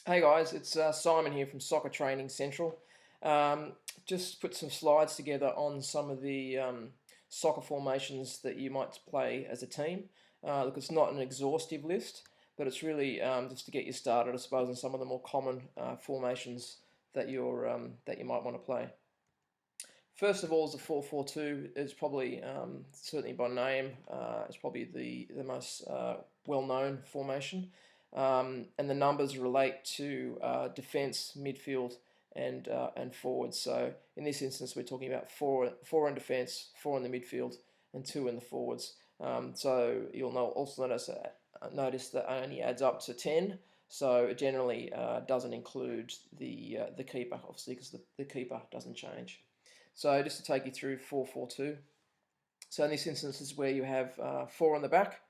Hey guys, it's Simon here from Soccer Training Central. Um, just put some slides together on some of the soccer formations that you might play as a team. Look, it's not an exhaustive list, but it's really just to get you started, I suppose, on some of the more common formations that that you might want to play. First of all, is the 4-4-2. It's probably certainly by name, it's probably the most well-known formation, and the numbers relate to defence, midfield, and forward. So in this instance, we're talking about four in defence, four in the midfield, and two in the forwards. So you'll also notice that only adds up to 10. So it generally doesn't include the keeper, obviously, because the keeper doesn't change. So just to take you through 4-4-2. So in this instance, this is where you have four on the back.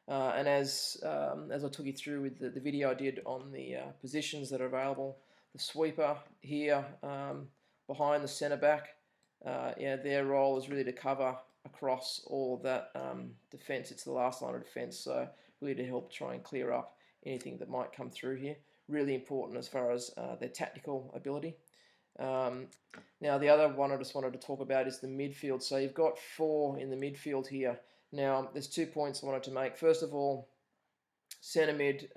And as I took you through with the video I did on the positions that are available, the sweeper here behind the centre back, their role is really to cover across all of that defence. It's the last line of defence, so really to help try and clear up anything that might come through here. Really important as far as their tactical ability. Now the other one I just wanted to talk about is the midfield. So you've got four in the midfield here. Now there's 2 points I wanted to make. First of all, centre mid,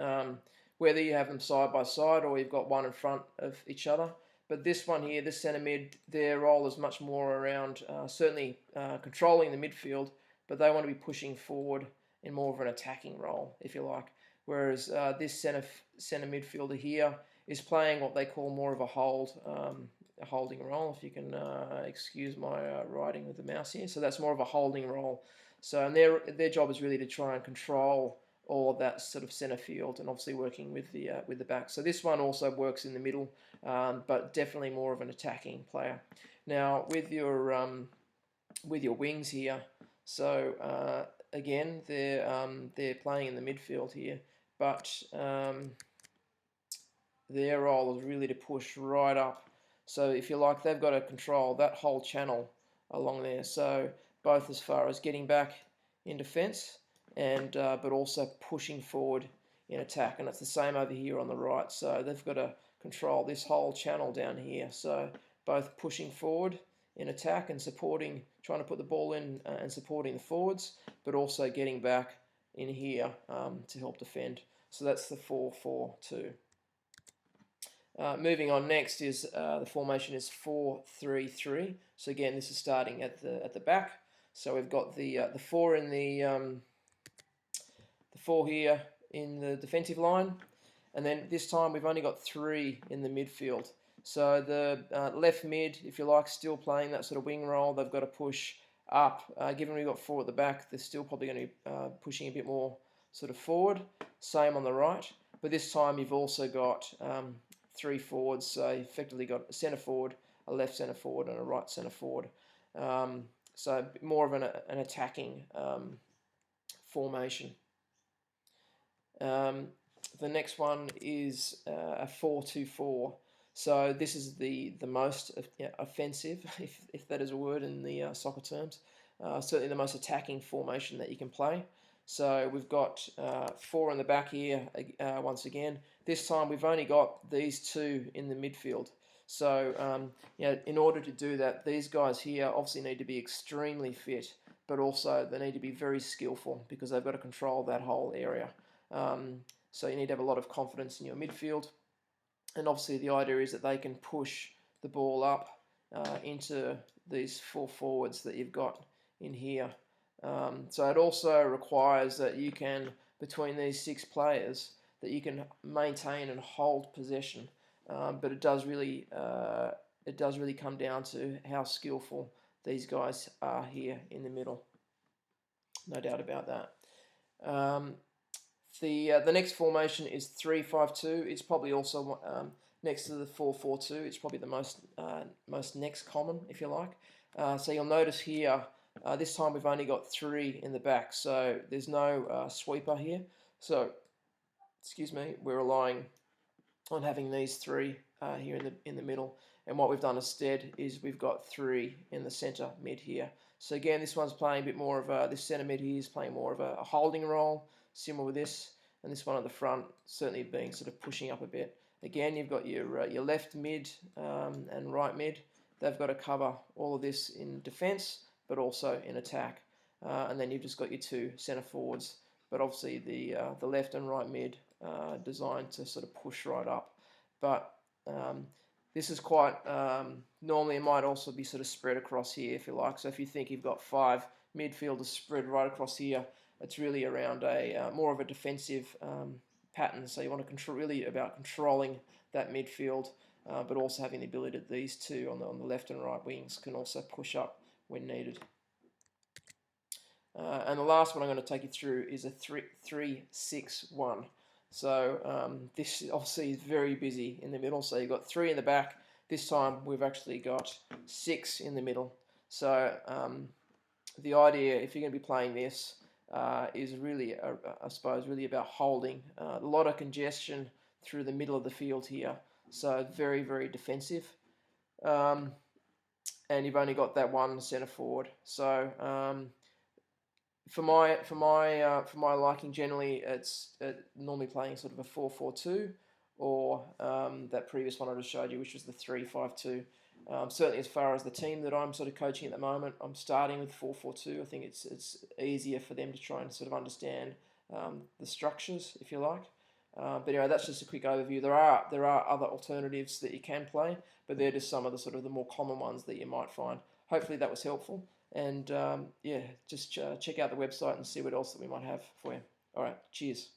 whether you have them side by side or you've got one in front of each other. But this one here, this centre mid, their role is much more around certainly controlling the midfield, but they want to be pushing forward in more of an attacking role, if you like. Whereas this centre midfielder here is playing what they call more of a holding role, if you can excuse my writing with the mouse here. So that's more of a holding role. So and their job is really to try and control all of that sort of centre field, and obviously working with the back. So this one also works in the middle, but definitely more of an attacking player. Now with your wings here, so again they're playing in the midfield here, but their role is really to push right up. So if you like, they've got to control that whole channel along there. So both as far as getting back in defence and but also pushing forward in attack. And it's the same over here on the right. So they've got to control this whole channel down here. So both pushing forward in attack and supporting, trying to put the ball in and supporting the forwards, but also getting back in here to help defend. So that's the 4-4-2. Moving on, next is the formation is 4-3-3. So again, this is starting at the back. So we've got the four in the four here in the defensive line, and then this time we've only got three in the midfield. So the left mid, if you like, still playing that sort of wing role. They've got to push up. Given we've got four at the back, they're still probably going to be pushing a bit more sort of forward. Same on the right, but this time you've also got three forwards, so you've effectively got a centre forward, a left centre forward, and a right centre forward. So more of an attacking formation. The next one is a 4-2-4. So this is the most offensive, if that is a word in the soccer terms. Certainly the most attacking formation that you can play. So we've got four in the back here once again. This time we've only got these two in the midfield. So in order to do that, these guys here obviously need to be extremely fit, but also they need to be very skillful because they've got to control that whole area. So you need to have a lot of confidence in your midfield. And obviously the idea is that they can push the ball up into these four forwards that you've got in here. So it also requires that you can, between these six players, that you can maintain and hold possession. But it does really come down to how skillful these guys are here in the middle. No doubt about that. The next formation is 3-5-2. It's probably also next to the 4-4-2. It's probably the most next common, if you like. So you'll notice here, this time we've only got three in the back, so there's no sweeper here. So, excuse me, we're relying on having these three here in the middle. And what we've done instead is we've got three in the centre mid here. So again, this one's playing a bit more of this centre mid here is playing more of a holding role, similar with this. and this one at the front certainly being sort of pushing up a bit. Again, you've got your left mid and right mid. They've got to cover all of this in defence, but also in attack. And then you've just got your two centre forwards, but obviously the left and right mid designed to sort of push right up. But this is quite, normally it might also be sort of spread across here if you like. So if you think you've got 5 midfielders spread right across here, it's really around a more of a defensive pattern. So you want to control, really about controlling that midfield, but also having the ability that these two on the left and right wings can also push up when needed. And the last one I'm going to take you through is a 3-6-1. So this obviously is very busy in the middle. So you've got 3 in the back. This time we've actually got 6 in the middle. So the idea, if you're going to be playing this, is really, I suppose, really about holding. A lot of congestion through the middle of the field here. So very, very defensive. And you've only got that one centre forward. So for my liking, generally it's normally playing sort of a 4-4-2, or that previous one I just showed you, which was the 3-5-2. Certainly, as far as the team that I'm sort of coaching at the moment, I'm starting with 4-4-2. I think it's easier for them to try and sort of understand the structures, if you like. But anyway, that's just a quick overview. There are other alternatives that you can play, but they're just some of the sort of the more common ones that you might find. Hopefully that was helpful. And yeah, just check out the website and see what else that we might have for you. All right, cheers.